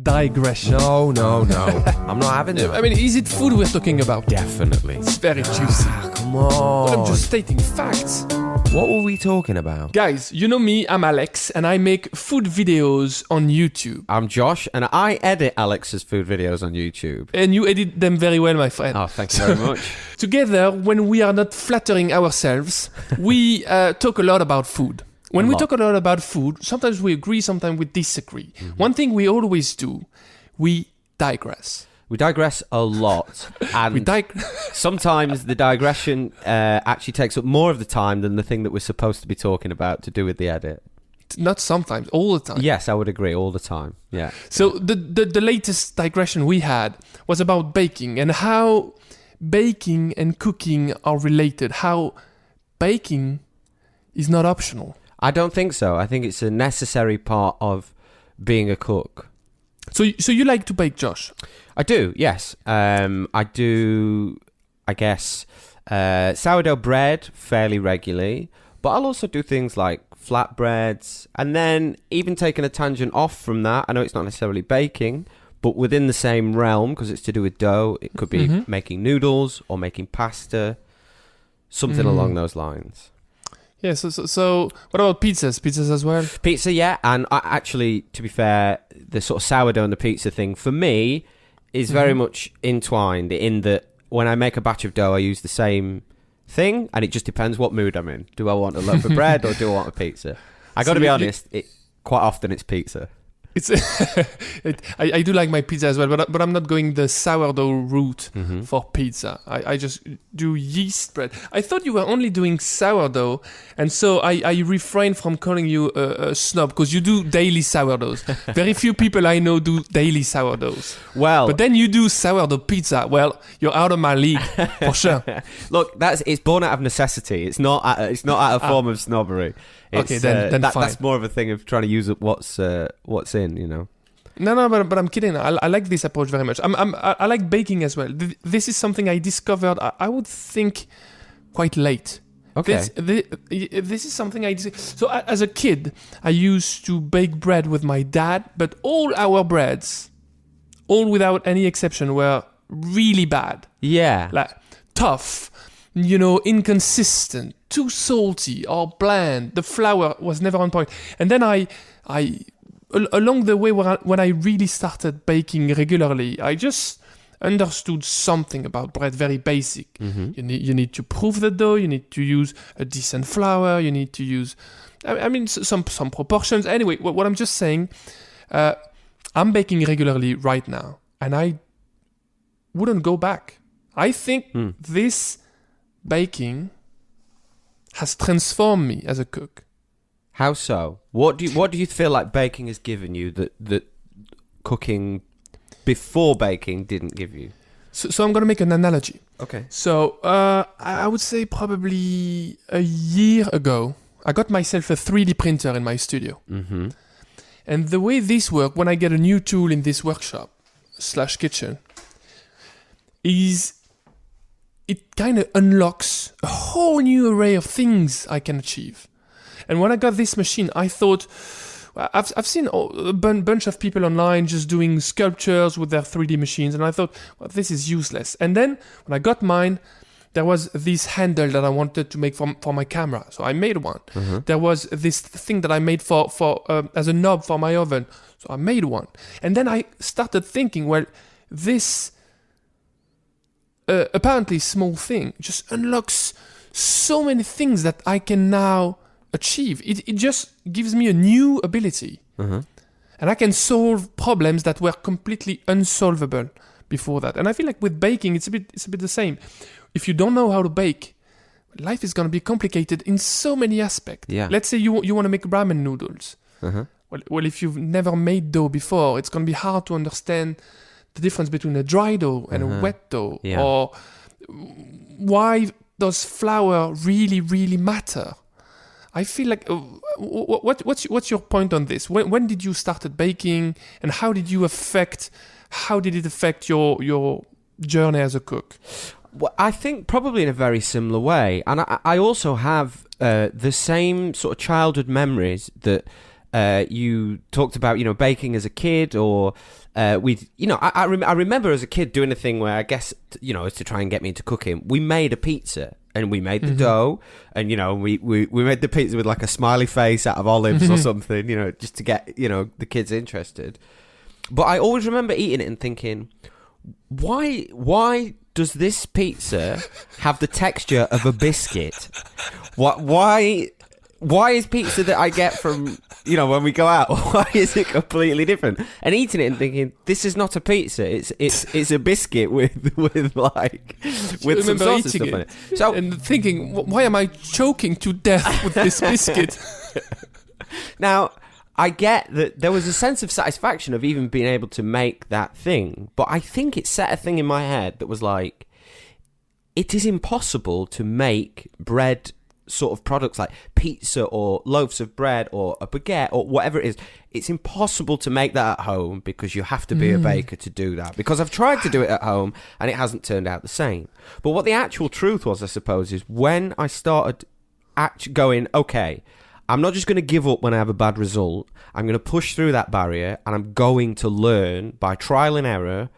digression. No. I'm not having it. I mean, is it food we're talking about? Definitely. It's very juicy. Come on. But I'm just stating facts. What were we talking about? Guys, you know me, I'm Alex, and I make food videos on YouTube. I'm Josh, and I edit Alex's food videos on YouTube. And you edit them very well, my friend. Oh, thank you very much. Together, when we are not flattering ourselves, we talk a lot about food. When we talk a lot about food, sometimes we agree, sometimes we disagree. Mm-hmm. One thing we always do, we digress. We digress a lot, and sometimes the digression actually takes up more of the time than the thing that we're supposed to be talking about to do with the edit. Not sometimes, all the time. Yes, I would agree, all the time. Yeah. So the latest digression we had was about baking and how baking and cooking are related. How baking is not optional. I don't think so. I think it's a necessary part of being a cook. So you like to bake, Josh? I do, yes. I do, I guess, sourdough bread fairly regularly, but I'll also do things like flatbreads, and then even taking a tangent off from that, I know it's not necessarily baking, but within the same realm, because it's to do with dough, it could be making noodles or making pasta, something along those lines. Yeah, so what about pizzas? Pizzas as well? Pizza, yeah. And actually, to be fair, the sort of sourdough and the pizza thing, for me, is very much entwined in that when I make a batch of dough, I use the same thing, and it just depends what mood I'm in. Do I want a loaf of bread or do I want a pizza? I got to be honest, quite often it's pizza. I do like my pizza as well, but I'm not going the sourdough route for pizza. I just do yeast bread. I thought you were only doing sourdough, and so I refrain from calling you a snob because you do daily sourdoughs. Very few people I know do daily sourdoughs. Well, but then you do sourdough pizza. Well, you're out of my league for sure. Look, it's born out of necessity. It's not out of a form of snobbery. Okay, then fine. That's more of a thing of trying to use up what's in, you know. No, but I'm kidding. I like this approach very much. I like baking as well. This is something I discovered, I would think, quite late. Okay. This is something I did. So as a kid, I used to bake bread with my dad, but all our breads, all without any exception, were really bad. Yeah. Like tough, inconsistent, too salty or bland. The flour was never on point. And then I along the way when I really started baking regularly, I just understood something about bread, very basic. You need to proof the dough, you need to use a decent flour, you need to use some proportions. Anyway, what I'm just saying, I'm baking regularly right now, and I wouldn't go back. I think this baking has transformed me as a cook. How so? What do you feel like baking has given you that cooking before baking didn't give you? So I'm going to make an analogy. Okay. So I would say probably a year ago, I got myself a 3D printer in my studio. Mm-hmm. And the way this works, when I get a new tool in this workshop / kitchen, is it kind of unlocks a whole new array of things I can achieve. And when I got this machine, I thought, I've seen a bunch of people online just doing sculptures with their 3D machines, and I thought, well, this is useless. And then when I got mine, there was this handle that I wanted to make for my camera, so I made one. Mm-hmm. There was this thing that I made for as a knob for my oven, so I made one. And then I started thinking, well, this apparently small thing just unlocks so many things that I can now achieve. It just gives me a new ability. And I can solve problems that were completely unsolvable before that. And I feel like with baking, it's a bit the same. If you don't know how to bake, life is going to be complicated in so many aspects. Yeah. Let's say you want to make ramen noodles. Well, if you've never made dough before, it's going to be hard to understand the difference between a dry dough and a wet dough. Yeah. Or why does flour really, really matter? I feel like, what's your point on this? When did you started baking, and how did it affect your journey as a cook? Well, I think probably in a very similar way, and I also have the same sort of childhood memories that you talked about, baking as a kid, or I remember as a kid doing a thing where I guess, as to try and get me into cooking, we made a pizza and we made the dough and, we made the pizza with like a smiley face out of olives or something, just to get, the kids interested. But I always remember eating it and thinking, why does this pizza have the texture of a biscuit? Why is pizza that I get from, when we go out, why is it completely different? And eating it and thinking, this is not a pizza. It's a biscuit with some sauce and stuff in it. So, and thinking, why am I choking to death with this biscuit? Now, I get that there was a sense of satisfaction of even being able to make that thing, but I think it set a thing in my head that was like, it is impossible to make bread sort of products like pizza or loaves of bread or a baguette or whatever it is. It's impossible to make that at home because you have to be a baker to do that. Because I've tried to do it at home and it hasn't turned out the same. But what the actual truth was, I suppose, is when I started going, okay, I'm not just going to give up when I have a bad result. I'm going to push through that barrier and I'm going to learn by trial and error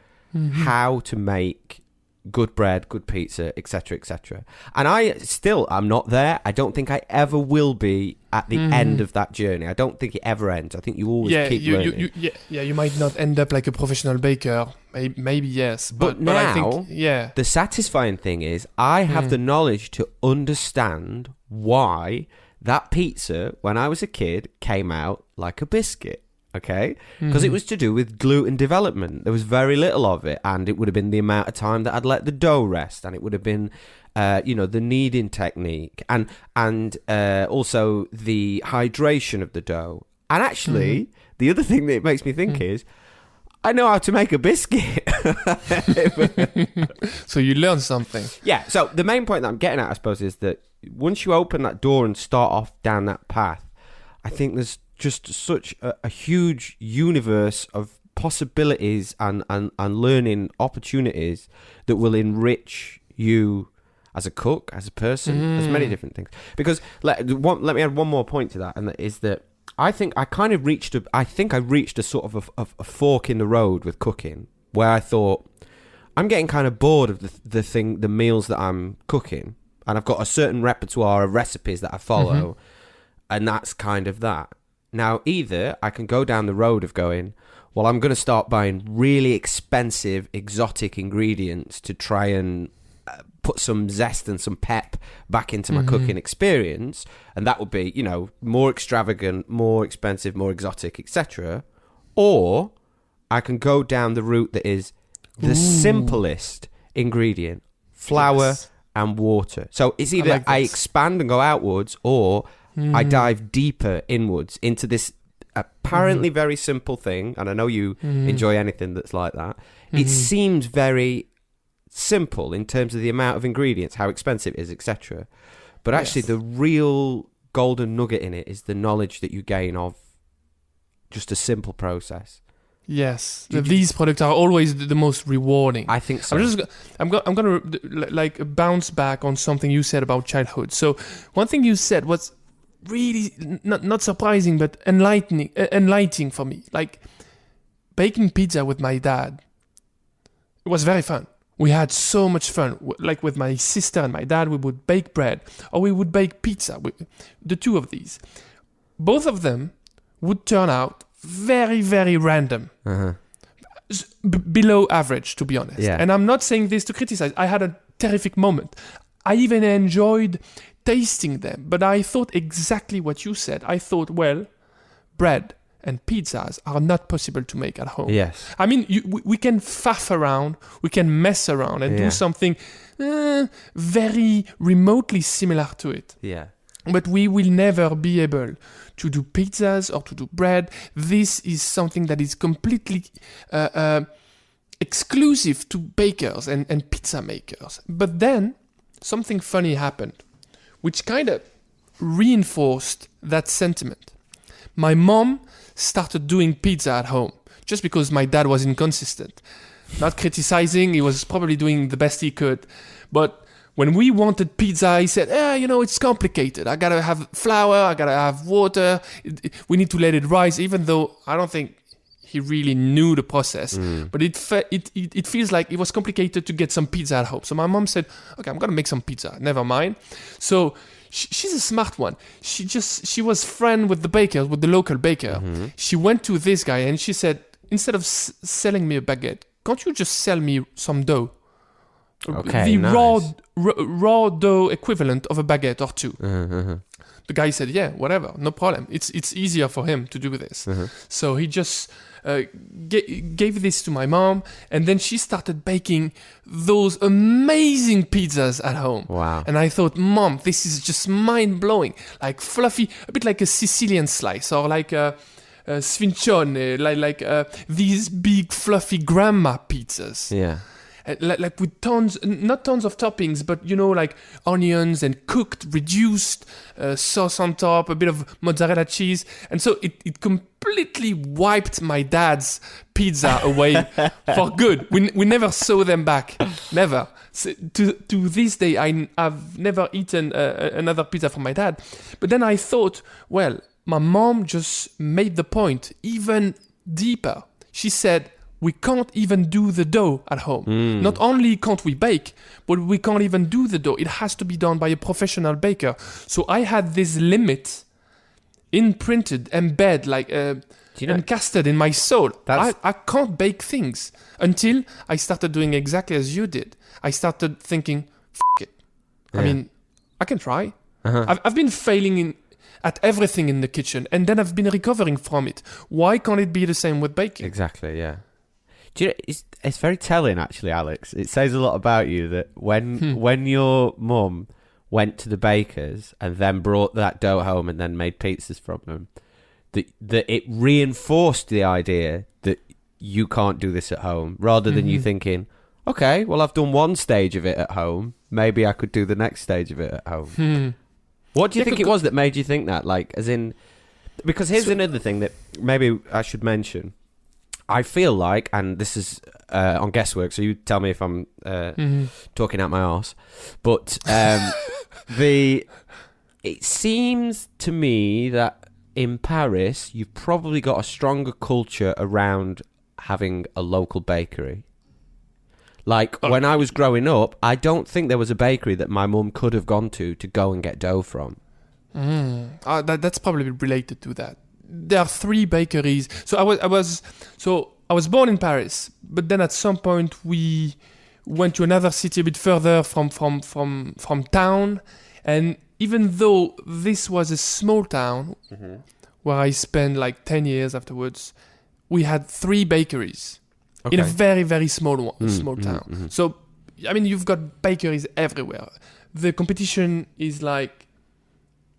how to make good bread, good pizza, etc., etc. And I'm not there. I don't think I ever will be at the end of that journey. I don't think it ever ends. I think you always keep learning. You might not end up like a professional baker. Maybe yes. But now, I think, the satisfying thing is I have the knowledge to understand why that pizza, when I was a kid, came out like a biscuit. Okay, because it was to do with gluten development. There was very little of it, and it would have been the amount of time that I'd let the dough rest, and it would have been, the kneading technique, and also the hydration of the dough. And actually, the other thing that it makes me think is, I know how to make a biscuit. So you learn something. Yeah. So the main point that I'm getting at, I suppose, is that once you open that door and start off down that path, I think there's just such a huge universe of possibilities and learning opportunities that will enrich you as a cook, as a person, as many different things. Because let me add one more point to that, and that is that I think I reached a sort of a fork in the road with cooking, where I thought I'm getting kind of bored of the meals that I'm cooking, and I've got a certain repertoire of recipes that I follow, and that's kind of that. Now, either I can go down the road of going, well, I'm going to start buying really expensive, exotic ingredients to try and put some zest and some pep back into my cooking experience. And that would be, more extravagant, more expensive, more exotic, etc. Or I can go down the route that is the simplest ingredient, flour and water. So it's either I expand and go outwards, or I dive deeper inwards into this apparently very simple thing. And I know you enjoy anything that's like that. It seems very simple in terms of the amount of ingredients, how expensive it is, etc. But actually the real golden nugget in it is the knowledge that you gain of just a simple process. Yes, these products are always the most rewarding. I think so. I'm going to bounce back on something you said about childhood. So one thing you said was really not surprising, but enlightening for me. Like baking pizza with my dad, it was very fun. We had so much fun. Like with my sister and my dad, we would bake bread or we would bake pizza. The two of these, both of them would turn out very, very random. Below average, to be honest. Yeah. And I'm not saying this to criticize. I had a terrific moment. I even enjoyed tasting them, but I thought exactly what you said. I thought, well, bread and pizzas are not possible to make at home. Yes. I mean, we can faff around, we can mess around and do something very remotely similar to it. Yeah. But we will never be able to do pizzas or to do bread. This is something that is completely exclusive to bakers and pizza makers. But then something funny happened, which kind of reinforced that sentiment. My mom started doing pizza at home just because my dad was inconsistent. Not criticizing, he was probably doing the best he could. But when we wanted pizza, he said, it's complicated. I gotta have flour, I gotta have water. We need to let it rise, even though I don't think he really knew the process. But it feels like it was complicated to get some pizza at home. So my mom said, okay, I'm going to make some pizza. Never mind. So she's a smart one. She was friend with the baker, with the local baker. She went to this guy and she said, instead of selling me a baguette, can't you just sell me some dough? Okay, the nice. raw dough equivalent of a baguette or two. The guy said, yeah, whatever, no problem. It's easier for him to do this. So he just gave this to my mom, and then she started baking those amazing pizzas at home. Wow. And I thought, Mom, this is just mind-blowing. Like fluffy, a bit like a Sicilian slice, or like a sfincione, like these big fluffy grandma pizzas. Yeah. Like with not tons of toppings, but like onions and cooked, reduced sauce on top, a bit of mozzarella cheese. And so it completely wiped my dad's pizza away for good. We never saw them back. Never. So to this day, I've never eaten another pizza from my dad. But then I thought, well, my mom just made the point even deeper. She said, we can't even do the dough at home. Not only can't we bake, but we can't even do the dough. It has to be done by a professional baker. So I had this limit imprinted, embedded, like encasted in my soul. I can't bake things until I started doing exactly as you did. I started thinking, F it. Yeah. I mean, I can try. I've been failing at everything in the kitchen, and then I've been recovering from it. Why can't it be the same with baking? Exactly, yeah. Do you know, it's very telling, actually, Alex. It says a lot about you that when your mum went to the bakers and then brought that dough home and then made pizzas from them, that it reinforced the idea that you can't do this at home, rather than you thinking, okay, well, I've done one stage of it at home, maybe I could do the next stage of it at home. What do you think it was that made you think that? Like, as in, because here's another thing that maybe I should mention. I feel like, and this is on guesswork, so you tell me if I'm talking out my arse, but it seems to me that in Paris, you've probably got a stronger culture around having a local bakery. Like, when I was growing up, I don't think there was a bakery that my mum could have gone to go and get dough from. That's probably related to that. There are 3 bakeries. So I was born in Paris, but then at some point we went to another city a bit further from town. And even though this was a small town where I spent like 10 years afterwards, we had 3 bakeries in a very, very small town. So, I mean, you've got bakeries everywhere. The competition is like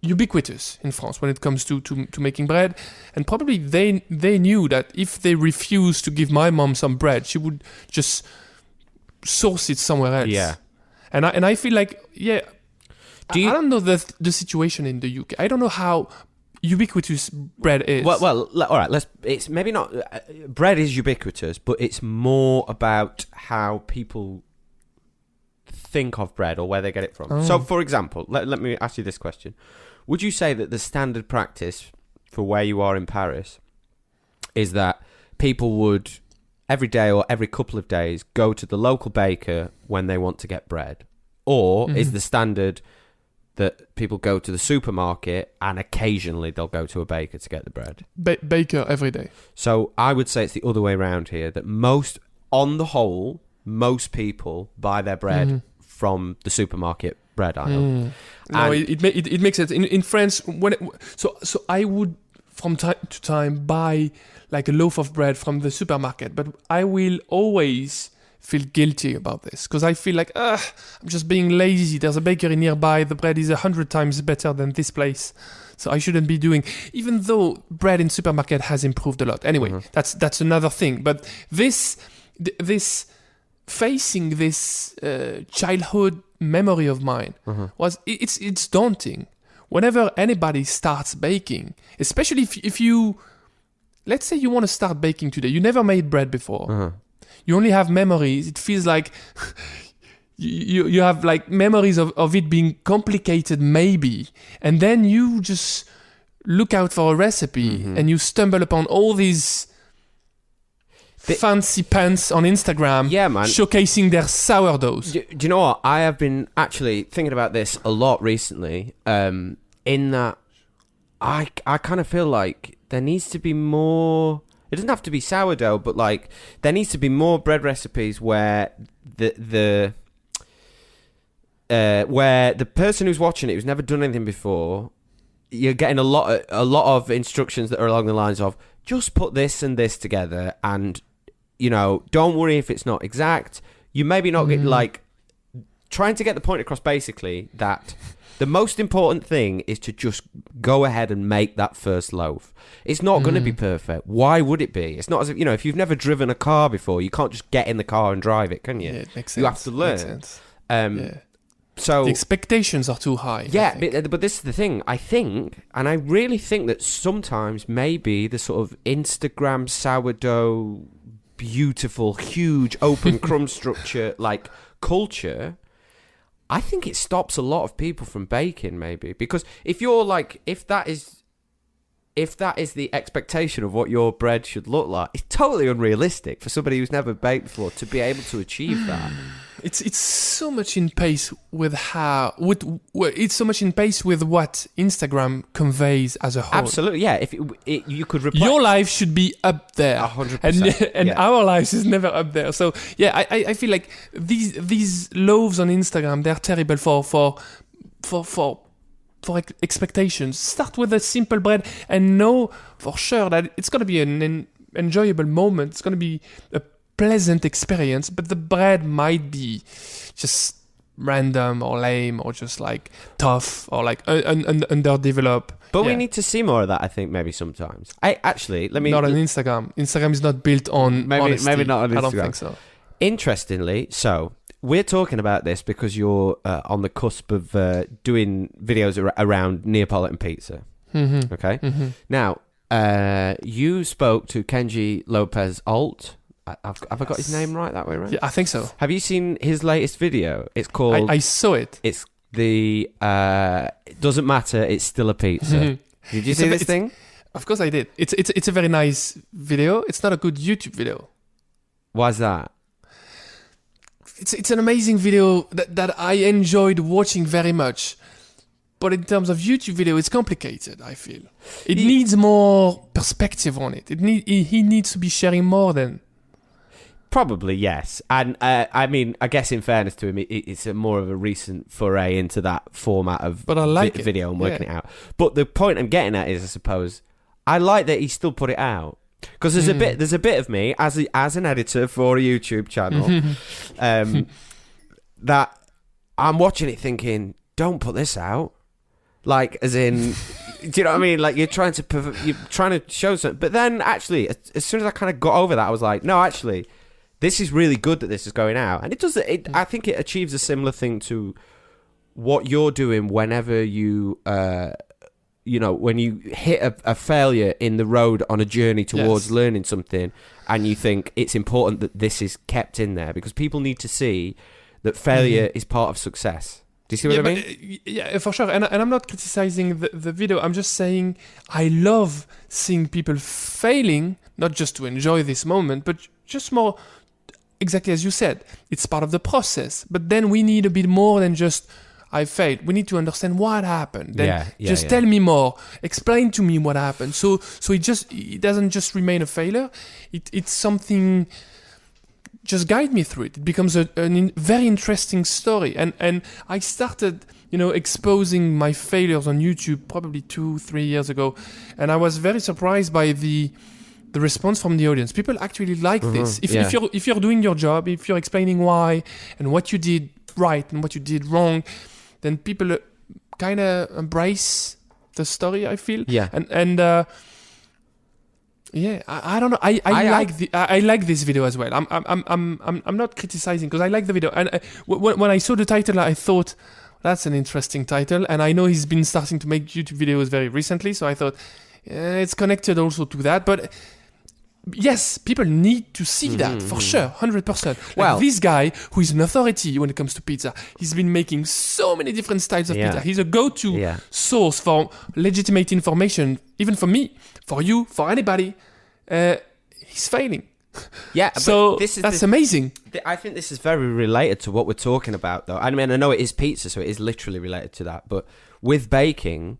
ubiquitous in France when it comes to making bread, and probably they knew that if they refused to give my mom some bread, she would just source it somewhere else. Yeah, and I feel like I don't know the situation in the UK. I don't know how ubiquitous bread is. Well, all right. It's maybe not. Bread is ubiquitous, but it's more about how people think of bread or where they get it from. So, for example, let me ask you this question. Would you say that the standard practice for where you are in Paris is that people would every day or every couple of days go to the local baker when they want to get bread? Or is the standard that people go to the supermarket and occasionally they'll go to a baker to get the bread? Baker every day. So I would say it's the other way around here, that on the whole, most people buy their bread from the supermarket bread aisle. No, it makes sense. In France, so I would from time to time buy like a loaf of bread from the supermarket, but I will always feel guilty about this because I feel like I'm just being lazy. There's a bakery nearby. The bread is 100 times better than this place, so I shouldn't be doing. Even though bread in supermarket has improved a lot. Anyway, that's another thing. But this facing this childhood memory of mine was it's daunting. Whenever anybody starts baking, especially if you, let's say you want to start baking today, you never made bread before. You only have memories. It feels like you have like memories of it being complicated maybe, and then you just look out for a recipe and you stumble upon all these fancy pants on Instagram, Yeah, man. showcasing their sourdoughs. Do you know what? I have been actually thinking about this a lot recently. In that, I kind of feel like there needs to be more. It doesn't have to be sourdough, but like there needs to be more bread recipes where the person who's watching it, who's never done anything before, you're getting a lot of instructions that are along the lines of just put this and this together, and don't worry if it's not exact. You maybe not get like trying to get the point across basically that the most important thing is to just go ahead and make that first loaf. It's not going to be perfect. Why would it be? It's not as if, if you've never driven a car before, you can't just get in the car and drive it, can you? Yeah, it makes sense. You have to learn. So the expectations are too high. Yeah, but this is the thing. I think, and I really think that sometimes maybe the sort of Instagram sourdough, beautiful, huge, open crumb structure, like culture, I think it stops a lot of people from baking, maybe. Because if that is the expectation of what your bread should look like, it's totally unrealistic for somebody who's never baked before to be able to achieve that. It's so much in pace with it's so much in pace with what Instagram conveys as a whole. Absolutely, yeah. If you could replace your life should be up there, 100%, and our lives is never up there. So yeah, I feel like these loaves on Instagram, they're terrible for expectations. Start with a simple bread and know for sure that it's going to be an enjoyable moment. It's going to be a pleasant experience, but the bread might be just random or lame or just like tough or like underdeveloped. But we need to see more of that, I think, maybe sometimes. Not on Instagram. Instagram is not built on honesty. Maybe not on Instagram. I don't think so. Interestingly, so we're talking about this because you're on the cusp of doing videos around Neapolitan pizza. Mm-hmm. Okay? Mm-hmm. Now, you spoke to Kenji Lopez Alt. Have I got his name right that way, right? Yeah, I think so. Have you seen his latest video? It's called... I saw it. It's the... it doesn't matter, it's still a pizza. Mm-hmm. Did you see this thing? Of course I did. It's a very nice video. It's not a good YouTube video. Why's that? It's an amazing video that I enjoyed watching very much. But in terms of YouTube video, it's complicated, I feel. It needs more perspective on it. He needs to be sharing more than... Probably, yes. And I mean, I guess in fairness to him, it's more of a recent foray into that format of video and working it out. But the point I'm getting at is, I suppose, I like that he still put it out. Because there's a bit of me, as an editor for a YouTube channel, that I'm watching it thinking, don't put this out. Like, as in, do you know what I mean? Like, you're trying to show something. But then, actually, as soon as I kind of got over that, I was like, no, actually... This is really good that this is going out. And it does. I think it achieves a similar thing to what you're doing whenever you, when you hit a failure in the road on a journey towards learning something, and you think it's important that this is kept in there because people need to see that failure is part of success. Do you see what I mean? Yeah, for sure. And I'm not criticizing the video. I'm just saying I love seeing people failing, not just to enjoy this moment, but just more... Exactly as you said, it's part of the process. But then we need a bit more than just, I failed. We need to understand what happened. Then tell me more. Explain to me what happened. So it doesn't just remain a failure. It's something, just guide me through it. It becomes a very interesting story. And I started, exposing my failures on YouTube probably 2-3 years ago. And I was very surprised by the response from the audience. People actually like this. If you're doing your job, if you're explaining why and what you did right and what you did wrong, then people kind of embrace the story, I feel. Yeah. And I don't know. I like this video as well. I'm not criticizing because I like the video. And when I saw the title, I thought that's an interesting title. And I know he's been starting to make YouTube videos very recently, so I thought it's connected also to that. But yes, people need to see that for sure, 100%. Well, this guy who is an authority when it comes to pizza, he's been making so many different styles of pizza. He's a go-to source for legitimate information, even for me, for you, for anybody. He's failing. Yeah, So but that's amazing. I think this is very related to what we're talking about, though. I mean, I know it is pizza, so it is literally related to that. But with baking,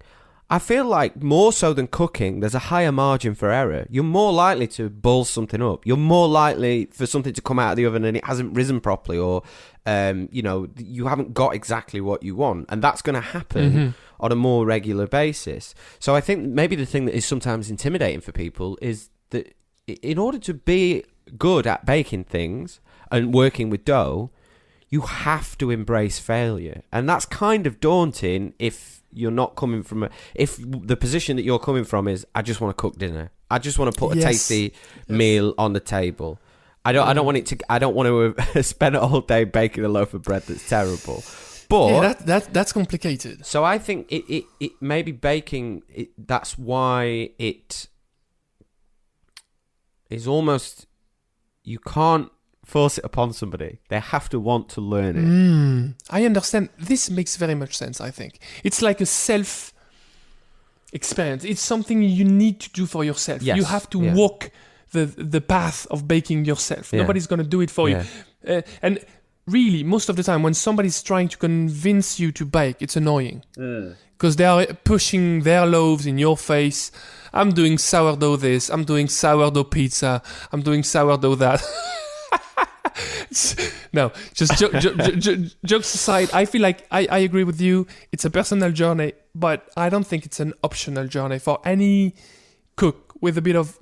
I feel like more so than cooking, there's a higher margin for error. You're more likely to ball something up. You're more likely for something to come out of the oven and it hasn't risen properly, or you haven't got exactly what you want, and that's going to happen on a more regular basis. So I think maybe the thing that is sometimes intimidating for people is that in order to be good at baking things and working with dough, you have to embrace failure, and that's kind of daunting if you're not coming from if the position that you're coming from is, I just want to cook dinner, I just want to put a tasty meal on the table. I don't want to spend a whole day baking a loaf of bread that's terrible. But that's complicated. So I think it maybe baking, that's why it is almost, you can't force it upon somebody. They have to want to learn it. I understand. This makes very much sense, I think. It's like a self-experience. It's something you need to do for yourself. Yes. You have to walk the path of baking yourself. Yeah. Nobody's going to do it for you. And really, most of the time, when somebody's trying to convince you to bake, it's annoying. Because they are pushing their loaves in your face. I'm doing sourdough this, I'm doing sourdough pizza, I'm doing sourdough that. No, just jokes aside, I feel like I agree with you. It's a personal journey, but I don't think it's an optional journey for any cook with a bit of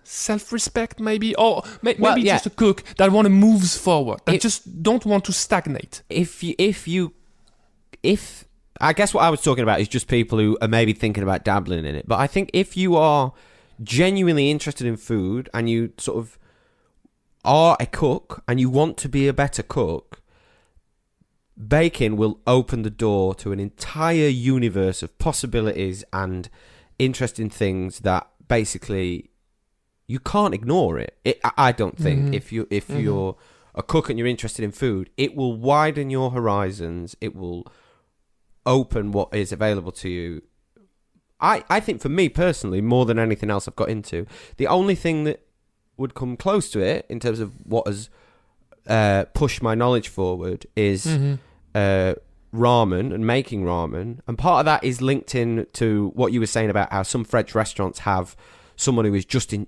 self-respect, maybe, or maybe just a cook that want to move forward, that just don't want to stagnate. If I guess what I was talking about is just people who are maybe thinking about dabbling in it. But I think if you are genuinely interested in food and you sort of are a cook and you want to be a better cook, baking will open the door to an entire universe of possibilities and interesting things that basically you can't ignore it. I don't think if you're a cook and you're interested in food, it will widen your horizons. It will open what is available to you. I think for me personally, more than anything else I've got into, the only thing that would come close to it in terms of what has pushed my knowledge forward is ramen and making ramen. And part of that is linked in to what you were saying about how some French restaurants have someone who is just in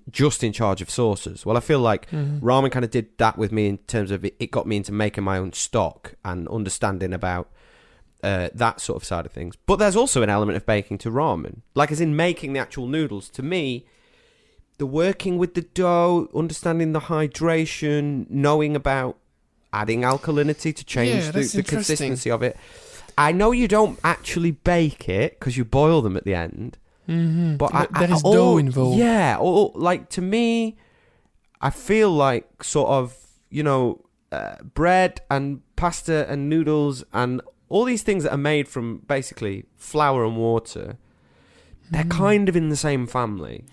charge of sauces. Well, I feel like ramen kind of did that with me in terms of it got me into making my own stock and understanding about that sort of side of things. But there's also an element of baking to ramen, like as in making the actual noodles. To me, the working with the dough, understanding the hydration, knowing about adding alkalinity to change the consistency of it. I know you don't actually bake it because you boil them at the end, but there is dough involved. Yeah, or like to me, I feel like sort of, bread and pasta and noodles and all these things that are made from basically flour and water, they're kind of in the same family.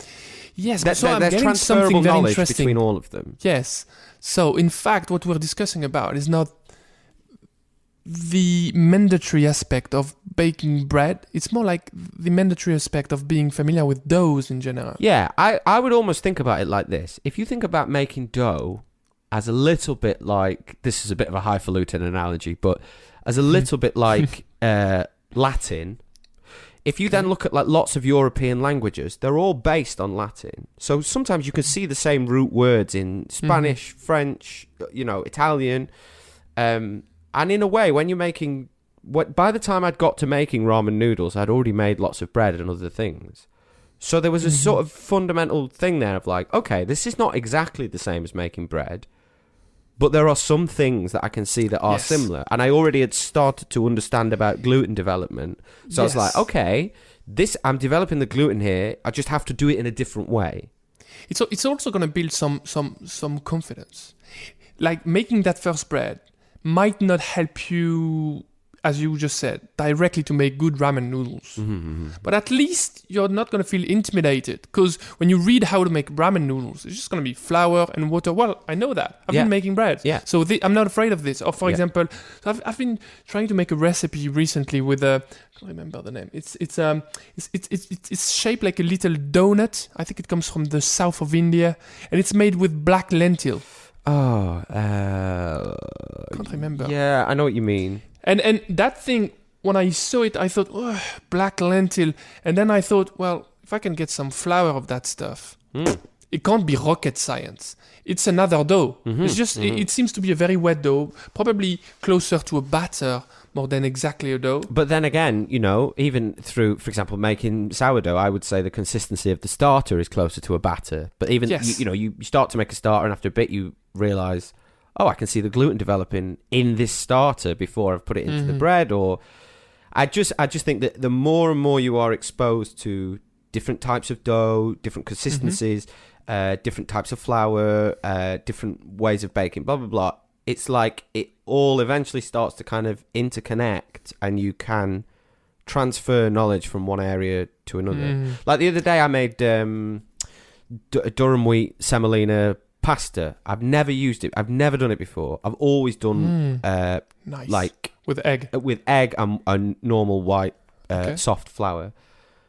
Yes, so I'm getting transferable knowledge between all of them. Yes. So, in fact, what we're discussing about is not the mandatory aspect of baking bread. It's more like the mandatory aspect of being familiar with doughs in general. Yeah, I would almost think about it like this. If you think about making dough as a little bit like, this is a bit of a highfalutin analogy, but as a little bit like Latin. If you then look at like lots of European languages, they're all based on Latin. So sometimes you can see the same root words in Spanish, French, Italian. And in a way, when you're making... by the time I'd got to making ramen noodles, I'd already made lots of bread and other things. So there was a sort of fundamental thing there of like, okay, this is not exactly the same as making bread, but there are some things that I can see that are similar. And I already had started to understand about gluten development. So I was like, okay, I'm developing the gluten here. I just have to do it in a different way. It's also going to build some confidence. Like making that first bread might not help you as you just said, directly to make good ramen noodles. But at least you're not going to feel intimidated, because when you read how to make ramen noodles, it's just going to be flour and water. Well, I know that. I've been making bread. Yeah. So I'm not afraid of this. Or for example, so I've been trying to make a recipe recently with I can't remember the name. It's shaped like a little donut. I think it comes from the south of India, and it's made with black lentil. Oh, Can't remember. Yeah, I know what you mean. And that thing, when I saw it, I thought, oh, black lentil. And then I thought, well, if I can get some flour of that stuff, it can't be rocket science. It's another dough. It's just, it seems to be a very wet dough, probably closer to a batter more than exactly a dough. But then again, you know, even through, for example, making sourdough, I would say the consistency of the starter is closer to a batter. But even, you start to make a starter, and after a bit you realise, oh, I can see the gluten developing in this starter before I've put it into the bread. Or I just think that the more and more you are exposed to different types of dough, different consistencies, different types of flour, different ways of baking, blah, blah, blah, it's like it all eventually starts to kind of interconnect, and you can transfer knowledge from one area to another. Like the other day I made durum wheat semolina pasta. I've never used it. I've never done it before. I've always done nice. Like with egg and a normal white soft flour.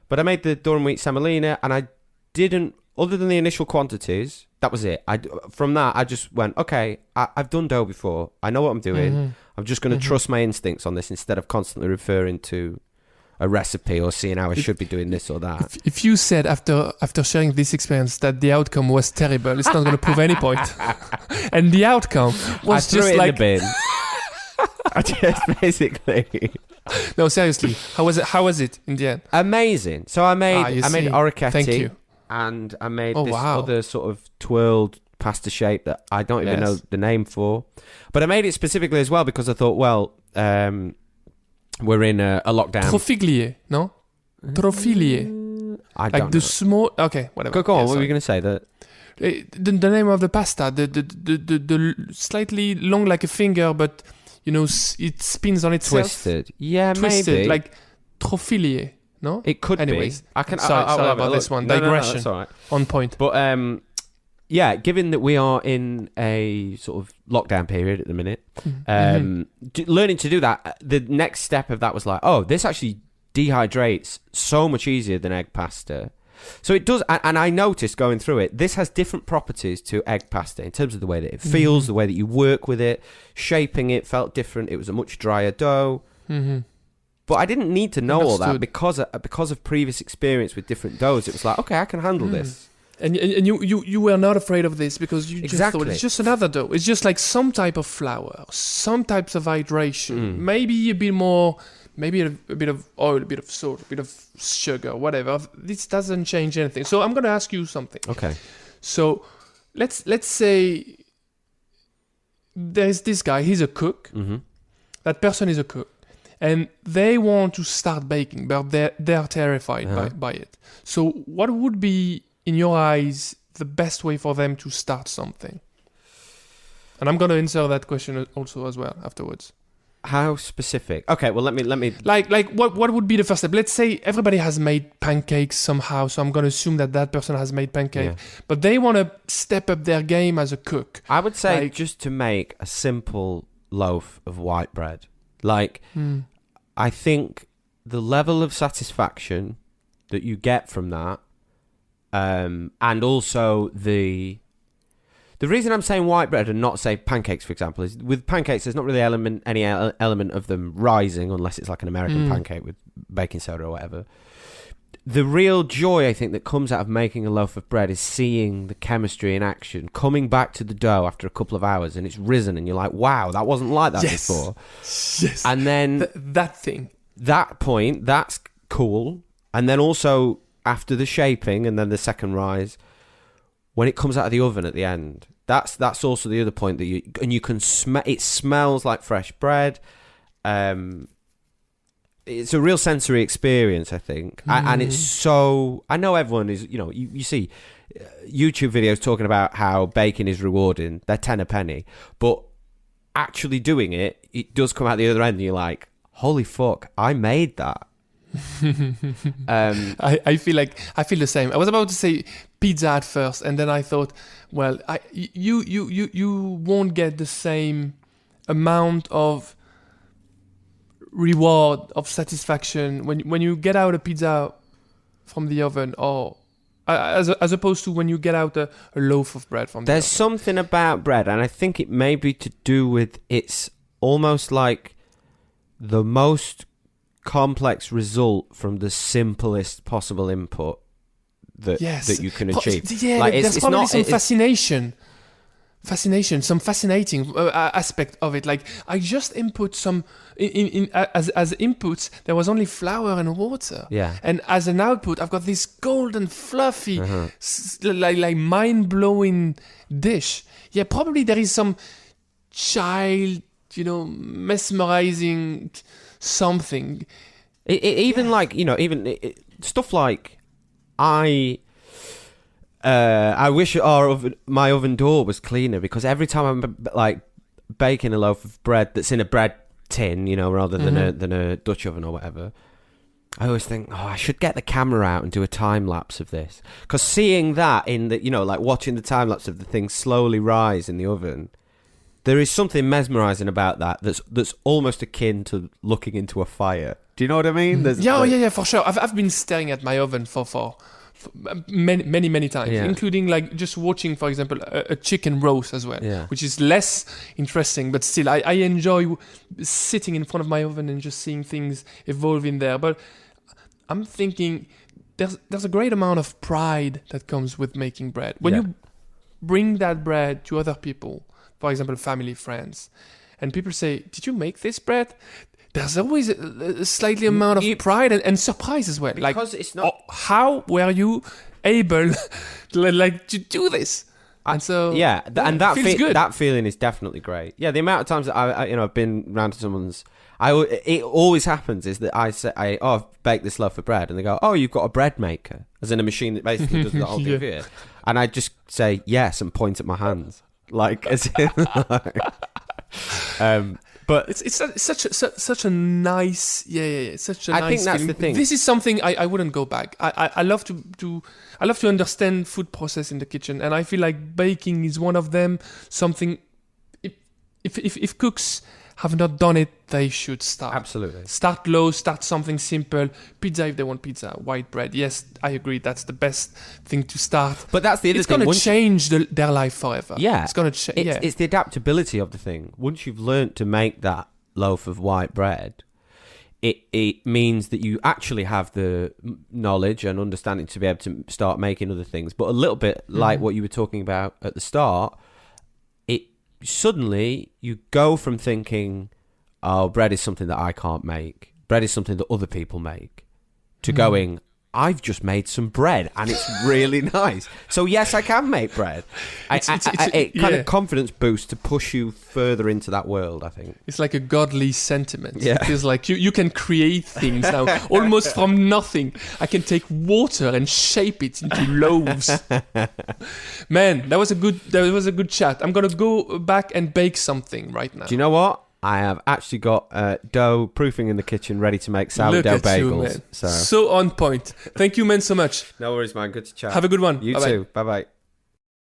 But I made the durum wheat semolina, and I didn't, other than the initial quantities, that was it. From that, I just went, okay, I've done dough before. I know what I'm doing. I'm just going to trust my instincts on this instead of constantly referring to a recipe or seeing how I should be doing this or that. If you said after sharing this experience that the outcome was terrible, it's not going to prove any point. And the outcome was I threw just it like in the bin. I just basically. No, seriously, how was it in the end? Amazing. So I made orecchiette. Thank you. And I made other sort of twirled pasta shape that I don't even know the name for. But I made it specifically as well because I thought, well, we're in a lockdown. Trofiglie, no? Trofiglie. I don't know. The small... Okay, whatever. Go on, what were you going to say? The name of the pasta, the slightly long like a finger, but, you know, it spins on itself. Twisted. Yeah, Twisted, maybe. like trofiglie, no? It could Anyways, be. Sorry about this one. Digression. No, that's all right. On point. But, yeah, given that we are in a sort of lockdown period at the minute, learning to do that, the next step of that was like, oh, this actually dehydrates so much easier than egg pasta. So it does, and I noticed going through it, this has different properties to egg pasta in terms of the way that it feels, the way that you work with it, shaping it felt different. It was a much drier dough. But I didn't need to know all that because of previous experience with different doughs. It was like, okay, I can handle this. And you were not afraid of this because you just thought it's just another dough. It's just like some type of flour, some types of hydration, maybe a bit more, maybe a bit of oil, a bit of salt, a bit of sugar, whatever. This doesn't change anything. So I'm going to ask you something. Okay. So let's say there's this guy, he's a cook. That person is a cook. And they want to start baking, but they're terrified by it. So what would be, in your eyes, the best way for them to start something? And I'm going to answer that question also as well afterwards. How specific? Okay, well, let me. Like what would be the first step? Let's say everybody has made pancakes somehow, so I'm going to assume that person has made pancakes. Yeah. But they want to step up their game as a cook. I would say just to make a simple loaf of white bread. I think the level of satisfaction that you get from that, and also the reason I'm saying white bread and not say pancakes, for example, is with pancakes there's not really any element of them rising unless it's like an American pancake with baking soda or whatever. The real joy, I think, that comes out of making a loaf of bread is seeing the chemistry in action, coming back to the dough after a couple of hours, and it's risen, and you're like, wow, that wasn't like that before. Yes. And then that point, that's cool. And then also after the shaping and then the second rise, when it comes out of the oven at the end, that's also the other point that you can smell. It smells like fresh bread. It's a real sensory experience, I think. And it's so... I know everyone is... You know, you see YouTube videos talking about how baking is rewarding. They're 10 a penny. But actually doing it, it does come out the other end and you're like, holy fuck, I made that. I feel the same. I was about to say pizza at first, and then I thought, well, you won't get the same amount of reward of satisfaction when you get out a pizza from the oven, or as opposed to when you get out a loaf of bread from the oven. There's something about bread, and I think it may be to do with it's almost like the most complex result from the simplest possible input that you can achieve. Yeah, like there's probably some some fascinating aspect of it. Like I just input some as inputs. There was only flour and water. Yeah. And as an output, I've got this golden, fluffy, like mind-blowing dish. Yeah, probably there is some child, mesmerizing something. Even like stuff like I wish my oven door was cleaner, because every time I'm like baking a loaf of bread that's in a bread tin, rather than a Dutch oven or whatever, I always think, I should get the camera out and do a time lapse of this, because seeing that in the like watching the time lapse of the thing slowly rise in the oven, there is something mesmerizing about that. That's almost akin to looking into a fire. Do you know what I mean? Yeah, for sure. I've been staring at my oven for many times, including like just watching, for example, a chicken roast as well, which is less interesting, but still I enjoy sitting in front of my oven and just seeing things evolve in there. But I'm thinking there's a great amount of pride that comes with making bread. When you bring that bread to other people, for example, family, friends, and people say, "Did you make this bread?" There's always a slightly amount of pride and surprise as well. Because it's not... how were you able to do this? And so... Yeah, and feels good. That feeling is definitely great. Yeah, the amount of times that I've been round to someone's... It always happens is that I say, I've baked this loaf of bread. And they go, oh, you've got a bread maker. As in a machine that basically does the whole thing for you. And I just say yes and point at my hands. Like, as in... But it's such a nice such a nice I think that's feeling. the thing. This is something I wouldn't go back. I love to understand food process in the kitchen, and I feel like baking is one of them. Something if cooks have not done it, they should start. Absolutely. Start low, start something simple. Pizza if they want pizza, white bread. Yes, I agree. That's the best thing to start. But that's the other thing. It's going to change their life forever. Yeah. It's going to change. It's the adaptability of the thing. Once you've learnt to make that loaf of white bread, it means that you actually have the knowledge and understanding to be able to start making other things. But a little bit like what you were talking about at the start, suddenly you go from thinking, oh, bread is something that I can't make, bread is something that other people make, to going, I've just made some bread and it's really nice. So yes, I can make bread. It kind of confidence boost to push you further into that world, I think. It's like a godly sentiment. Yeah. It feels like you can create things now, almost from nothing. I can take water and shape it into loaves. Man, that was a good chat. I'm gonna go back and bake something right now. Do you know what? I have actually got dough proofing in the kitchen ready to make sourdough bagels. You, man. So on point. Thank you, man, so much. No worries, man. Good to chat. Have a good one. You Bye-bye. too. Bye-bye.